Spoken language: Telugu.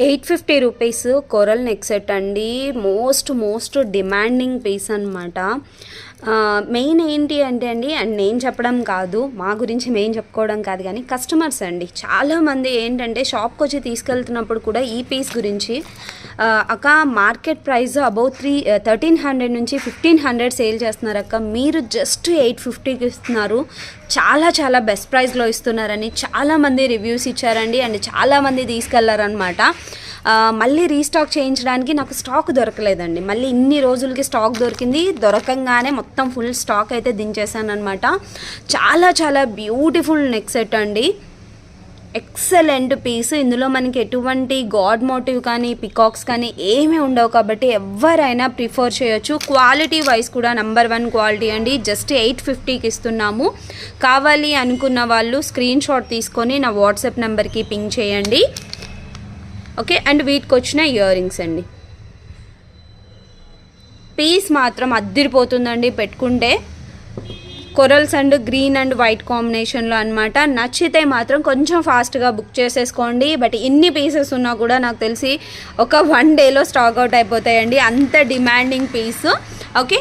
850 రూపీస్ కొరల్ నెక్ సెట్ అండి. మోస్ట్ డిమాండింగ్ పీస్ అనమాట. మెయిన్ ఏంటి అంటే అండి, అండ్ నేను చెప్పడం కాదు, మా గురించి మేము చెప్పుకోవడం కాదు, కానీ కస్టమర్స్ అండి చాలామంది ఏంటంటే షాప్కి వచ్చి తీసుకెళ్తున్నప్పుడు కూడా ఈ పీస్ గురించి అక్క మార్కెట్ ప్రైస్ అబౌవ్ 1300 నుంచి 1500 సేల్ చేస్తున్నారు అక్క, మీరు జస్ట్ 850కి ఇస్తున్నారు, చాలా బెస్ట్ ప్రైస్లో ఇస్తున్నారని చాలామంది రివ్యూస్ ఇచ్చారండి. అండ్ చాలామంది తీసుకెళ్లారనమాట. మళ్ళీ రీస్టాక్ చేయించడానికి నాకు స్టాక్ దొరకలేదండి. మళ్ళీ ఇన్ని రోజులకి స్టాక్ దొరికింది. దొరకంగానే మొత్తం ఫుల్ స్టాక్ అయితే దించేసాను అనమాట. చాలా బ్యూటిఫుల్ నెక్ సెట్ అండి. Excellent piece. ఇందులో మనకి ఎటువంటి గాడ్ మోటివ్ కానీ పికాక్స్ కానీ ఏమీ ఉండవు కాబట్టి ఎవరైనా ప్రిఫర్ చేయొచ్చు. క్వాలిటీ వైజ్ కూడా నెంబర్ 1 క్వాలిటీ అండి. జస్ట్ 850కి ఇస్తున్నాము. కావాలి అనుకున్న వాళ్ళు స్క్రీన్ షాట్ తీసుకొని నా వాట్సాప్ నెంబర్కి పింగ్ చేయండి. ఓకే. అండ్ వీటికి వచ్చిన ఇయర్ రింగ్స్ అండి. పీస్ మాత్రం అద్దిరిపోతుందండి పెట్టుకుంటే. Corals and green and white కాంబినేషన్లో అనమాట. నచ్చితే మాత్రం కొంచెం ఫాస్ట్గా బుక్ చేసేసుకోండి. బట్ ఇన్ని పీసెస్ ఉన్నా కూడా నాకు తెలిసి ఒక 1 డేలో స్టాక్ అవుట్ అయిపోతాయండి. అంత డిమాండింగ్ పీస్. ఓకే.